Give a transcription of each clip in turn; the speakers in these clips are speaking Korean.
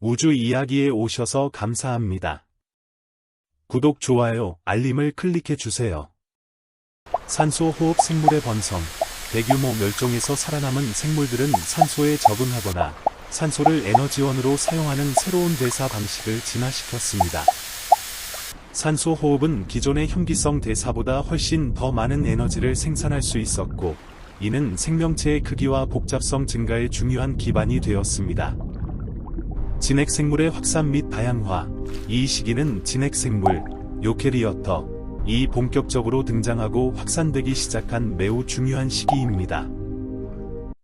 우주 이야기에 오셔서 감사합니다. 구독, 좋아요, 알림을 클릭해 주세요. 산소 호흡 생물의 번성. 대규모 멸종에서 살아남은 생물들은 산소에 적응하거나 산소를 에너지원으로 사용하는 새로운 대사 방식을 진화시켰습니다. 산소 호흡은 기존의 혐기성 대사보다 훨씬 더 많은 에너지를 생산할 수 있었고, 이는 생명체의 크기와 복잡성 증가에 중요한 기반이 되었습니다. 진핵생물의 확산 및 다양화. 이 시기는 진핵생물, 요캐리어터, 이 본격적으로 등장하고 확산되기 시작한 매우 중요한 시기입니다.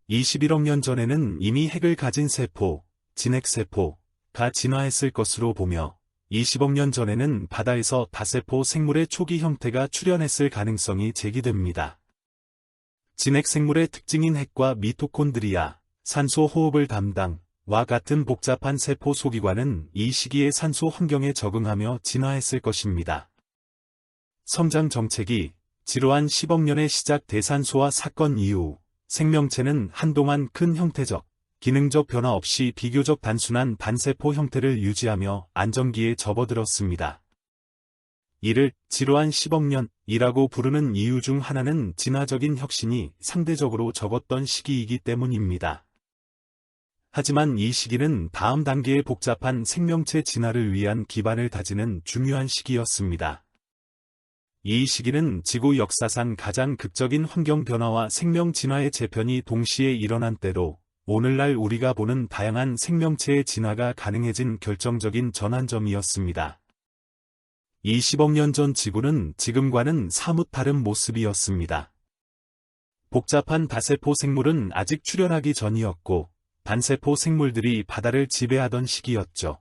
21억 년 전에는 이미 핵을 가진 세포, 진핵세포가 진화했을 것으로 보며, 20억 년 전에는 바다에서 다세포 생물의 초기 형태가 출현했을 가능성이 제기됩니다. 진핵생물의 특징인 핵과 미토콘드리아, 산소 호흡을 담당과 같은 복잡한 세포 소기관은 이 시기의 산소 환경에 적응하며 진화했을 것입니다. 성장 정체기, 지루한 10억 년의 시작 대산소화 사건 이후, 생명체는 한동안 큰 형태적, 기능적 변화 없이 비교적 단순한 단세포 형태를 유지하며 안정기에 접어들었습니다. 이를 지루한 10억 년이라고 부르는 이유 중 하나는 진화적인 혁신이 상대적으로 적었던 시기이기 때문입니다. 하지만 이 시기는 다음 단계의 복잡한 생명체 진화를 위한 기반을 다지는 중요한 시기였습니다. 이 시기는 지구 역사상 가장 극적인 환경 변화와 생명 진화의 재편이 동시에 일어난 때로, 오늘날 우리가 보는 다양한 생명체의 진화가 가능해진 결정적인 전환점이었습니다. 20억 년 전 지구는 지금과는 사뭇 다른 모습이었습니다. 복잡한 다세포 생물은 아직 출현하기 전이었고, 단세포 생물들이 바다를 지배하던 시기였죠.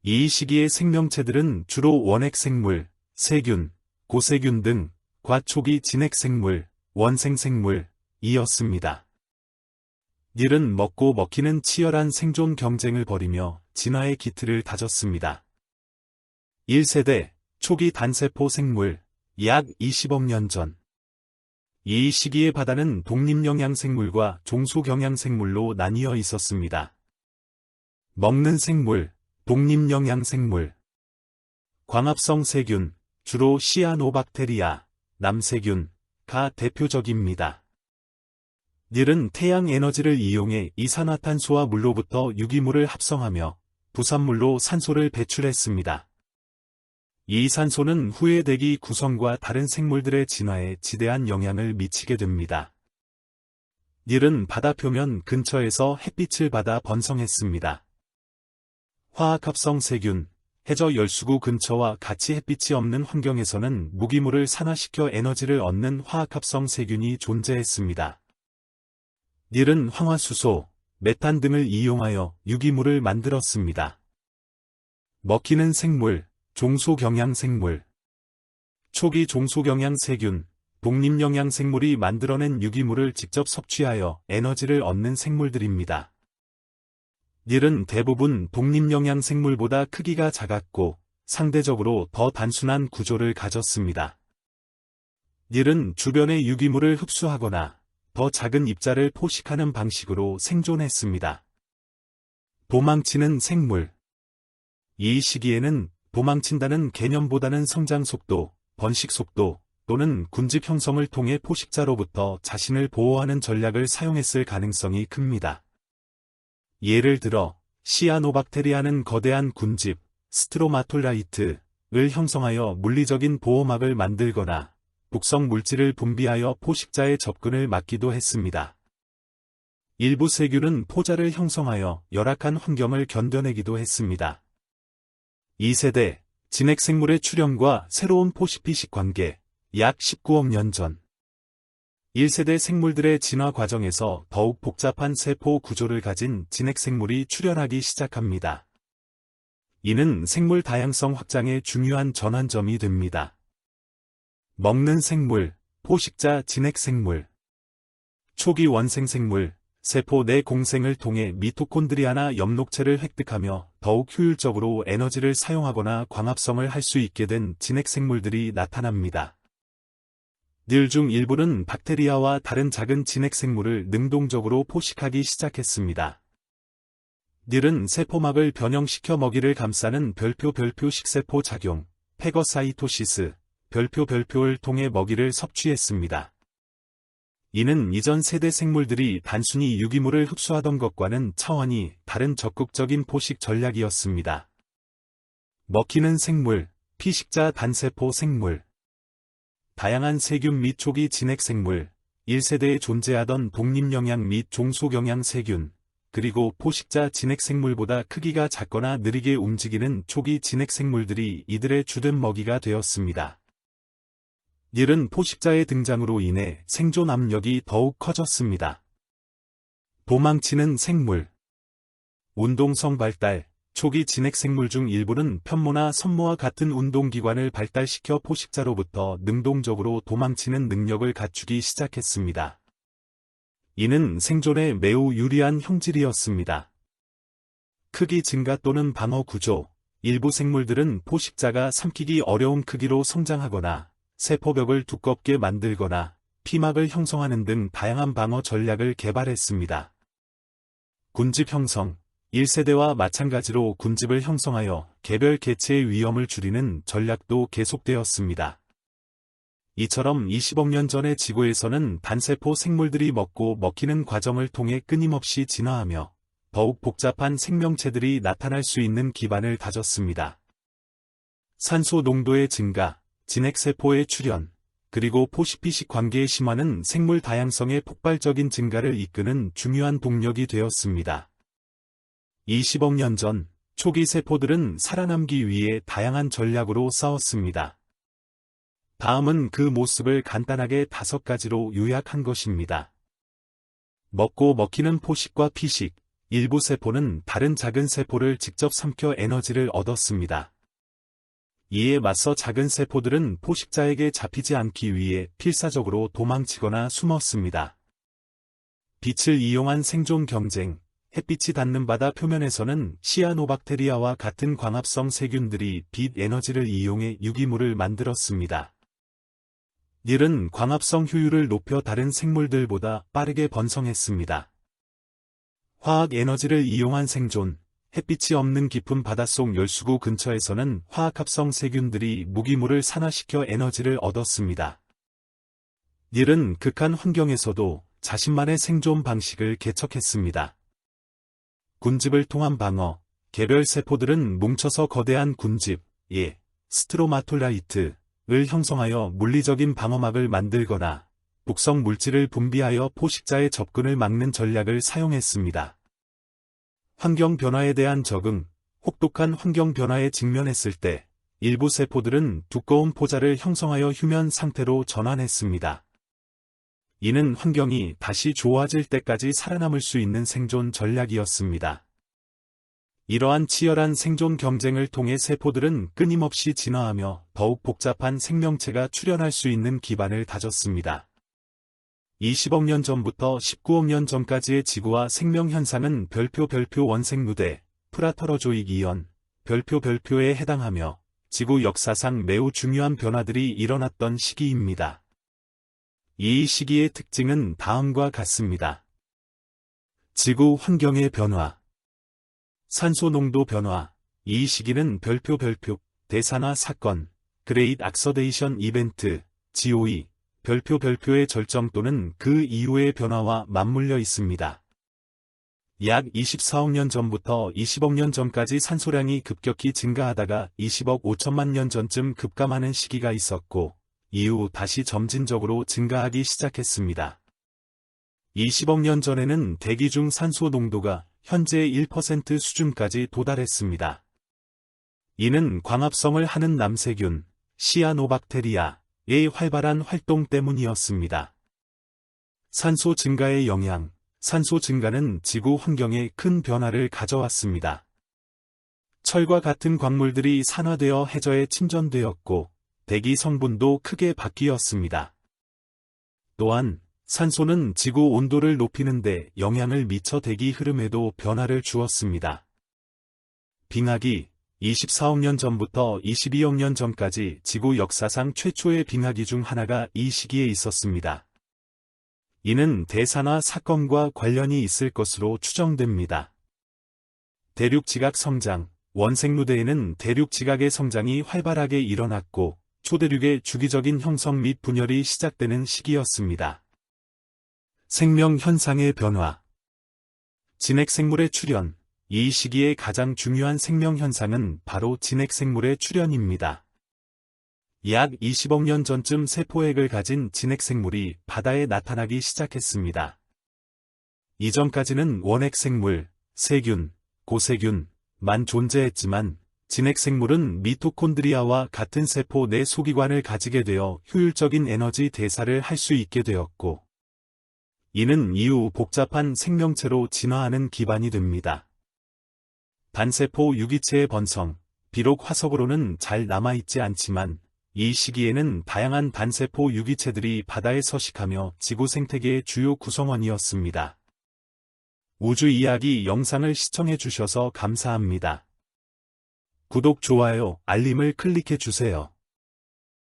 이 시기의 생명체들은 주로 원핵생물, 세균, 고세균 등 과초기 진핵생물, 원생생물이었습니다. 닐은 먹고 먹히는 치열한 생존 경쟁을 벌이며 진화의 기틀을 다졌습니다. 1세대, 초기 단세포 생물, 약 20억 년 전. 이 시기의 바다는 독립영양생물과 종소경양생물로 나뉘어 있었습니다. 먹는 생물, 독립영양생물. 광합성 세균, 주로 시아노박테리아, 남세균가 대표적입니다. 닐은 태양 에너지를 이용해 이산화탄소와 물로부터 유기물을 합성하며 부산물로 산소를 배출했습니다. 이 산소는 후에 대기 구성과 다른 생물들의 진화에 지대한 영향을 미치게 됩니다. 닐은 바다 표면 근처에서 햇빛을 받아 번성했습니다. 화학합성 세균, 해저 열수구 근처와 같이 햇빛이 없는 환경에서는 무기물을 산화시켜 에너지를 얻는 화학합성 세균이 존재했습니다. 닐은 황화수소, 메탄 등을 이용하여 유기물을 만들었습니다. 먹히는 생물, 종소경양생물. 초기 종소경양세균, 독립영양생물이 만들어낸 유기물을 직접 섭취하여 에너지를 얻는 생물들입니다. 닐은 대부분 독립영양생물보다 크기가 작았고 상대적으로 더 단순한 구조를 가졌습니다. 닐은 주변의 유기물을 흡수하거나 더 작은 입자를 포식하는 방식으로 생존했습니다. 도망치는 생물. 이 시기에는 도망친다는 개념보다는 성장 속도, 번식 속도 또는 군집 형성을 통해 포식자로부터 자신을 보호하는 전략을 사용했을 가능성이 큽니다. 예를 들어 시아노박테리아는 거대한 군집, 스트로마톨라이트를 형성하여 물리적인 보호막을 만들거나 독성 물질을 분비하여 포식자의 접근을 막기도 했습니다. 일부 세균은 포자를 형성하여 열악한 환경을 견뎌내기도 했습니다. 2세대, 진핵생물의 출현과 새로운 포식피식 관계, 약 19억 년 전. 1세대 생물들의 진화 과정에서 더욱 복잡한 세포 구조를 가진 진핵생물이 출현하기 시작합니다. 이는 생물 다양성 확장의 중요한 전환점이 됩니다. 먹는 생물, 포식자 진핵생물. 초기 원생생물, 세포 내 공생을 통해 미토콘드리아나 엽록체를 획득하며 더욱 효율적으로 에너지를 사용하거나 광합성을 할 수 있게 된 진핵생물들이 나타납니다. 닐 중 일부는 박테리아와 다른 작은 진핵생물을 능동적으로 포식하기 시작했습니다. 닐은 세포막을 변형시켜 먹이를 감싸는 별표 식세포 작용, 페거사이토시스, 별표를 통해 먹이를 섭취했습니다. 이는 이전 세대 생물들이 단순히 유기물을 흡수하던 것과는 차원이 다른 적극적인 포식 전략이었습니다. 먹히는 생물, 피식자 단세포 생물. 다양한 세균 및 초기 진핵 생물, 1세대에 존재하던 독립영양 및 종속영양 세균, 그리고 포식자 진핵 생물보다 크기가 작거나 느리게 움직이는 초기 진핵 생물들이 이들의 주된 먹이가 되었습니다. 닐은 포식자의 등장으로 인해 생존 압력이 더욱 커졌습니다. 도망치는 생물. 운동성 발달. 초기 진핵 생물 중 일부는 편모나 선모와 같은 운동기관을 발달시켜 포식자로부터 능동적으로 도망치는 능력을 갖추기 시작했습니다. 이는 생존에 매우 유리한 형질이었습니다. 크기 증가 또는 방어 구조. 일부 생물들은 포식자가 삼키기 어려운 크기로 성장하거나 세포벽을 두껍게 만들거나 피막을 형성하는 등 다양한 방어 전략을 개발했습니다. 군집 형성. 1세대와 마찬가지로 군집을 형성하여 개별 개체의 위험을 줄이는 전략도 계속되었습니다. 이처럼 20억 년 전의 지구에서는 단세포 생물들이 먹고 먹히는 과정을 통해 끊임없이 진화하며 더욱 복잡한 생명체들이 나타날 수 있는 기반을 다졌습니다. 산소 농도의 증가, 진핵세포의 출현, 그리고 포식피식 관계의 심화는 생물 다양성의 폭발적인 증가를 이끄는 중요한 동력이 되었습니다. 20억 년 전, 초기 세포들은 살아남기 위해 다양한 전략으로 싸웠습니다. 다음은 그 모습을 간단하게 5가지로 요약한 것입니다. 먹고 먹히는 포식과 피식. 일부 세포는 다른 작은 세포를 직접 삼켜 에너지를 얻었습니다. 이에 맞서 작은 세포들은 포식자에게 잡히지 않기 위해 필사적으로 도망치거나 숨었습니다. 빛을 이용한 생존 경쟁. 햇빛이 닿는 바다 표면에서는 시아노박테리아와 같은 광합성 세균들이 빛 에너지를 이용해 유기물을 만들었습니다. 닐은 광합성 효율을 높여 다른 생물들보다 빠르게 번성했습니다. 화학 에너지를 이용한 생존. 햇빛이 없는 깊은 바닷속 열수구 근처에서는 화학합성 세균들이 무기물을 산화시켜 에너지를 얻었습니다. 닐은 극한 환경에서도 자신만의 생존 방식을 개척했습니다. 군집을 통한 방어. 개별 세포들은 뭉쳐서 거대한 군집, 스트로마톨라이트를 형성하여 물리적인 방어막을 만들거나 독성 물질을 분비하여 포식자의 접근을 막는 전략을 사용했습니다. 환경 변화에 대한 적응. 혹독한 환경 변화에 직면했을 때 일부 세포들은 두꺼운 포자를 형성하여 휴면 상태로 전환했습니다. 이는 환경이 다시 좋아질 때까지 살아남을 수 있는 생존 전략이었습니다. 이러한 치열한 생존 경쟁을 통해 세포들은 끊임없이 진화하며 더욱 복잡한 생명체가 출현할 수 있는 기반을 다졌습니다. 20억 년 전부터 19억 년 전까지의 지구와 생명 현상은 별표 원생 누대, 프라터러조익 이온, 별표에 해당하며 지구 역사상 매우 중요한 변화들이 일어났던 시기입니다. 이 시기의 특징은 다음과 같습니다. 지구 환경의 변화. 산소 농도 변화. 이 시기는 별표 대산화 사건, 그레이트 악서데이션 이벤트, GOE, 별표의 절정 또는 그 이후의 변화와 맞물려 있습니다. 약 24억 년 전부터 20억 년 전까지 산소량이 급격히 증가하다가 20억 5천만 년 전쯤 급감하는 시기가 있었고, 이후 다시 점진적으로 증가하기 시작했습니다. 20억 년 전에는 대기 중 산소 농도가 현재의 1% 수준까지 도달했습니다. 이는 광합성을 하는 남세균, 시아노박테리아의 활발한 활동 때문이었습니다. 산소 증가의 영향. 산소 증가는 지구 환경에 큰 변화를 가져왔습니다. 철과 같은 광물들이 산화되어 해저에 침전되었고, 대기 성분도 크게 바뀌었습니다. 또한 산소는 지구 온도를 높이는 데 영향을 미쳐 대기 흐름에도 변화를 주었습니다. 빙하기. 24억 년 전부터 22억 년 전까지 지구 역사상 최초의 빙하기 중 하나가 이 시기에 있었습니다. 이는 대산화 사건과 관련이 있을 것으로 추정됩니다. 대륙지각 성장. 원생무대에는 대륙지각의 성장이 활발하게 일어났고 초대륙의 주기적인 형성 및 분열이 시작되는 시기였습니다. 생명 현상의 변화. 진핵생물의 출현. 이 시기의 가장 중요한 생명 현상은 바로 진핵생물의 출현입니다. 약 20억 년 전쯤 세포핵을 가진 진핵생물이 바다에 나타나기 시작했습니다. 이전까지는 원핵생물, 세균, 고세균만 존재했지만 진핵생물은 미토콘드리아와 같은 세포 내 소기관을 가지게 되어 효율적인 에너지 대사를 할 수 있게 되었고, 이는 이후 복잡한 생명체로 진화하는 기반이 됩니다. 단세포 유기체의 번성. 비록 화석으로는 잘 남아있지 않지만 이 시기에는 다양한 단세포 유기체들이 바다에 서식하며 지구 생태계의 주요 구성원이었습니다. 우주 이야기 영상을 시청해 주셔서 감사합니다. 구독, 좋아요, 알림을 클릭해 주세요.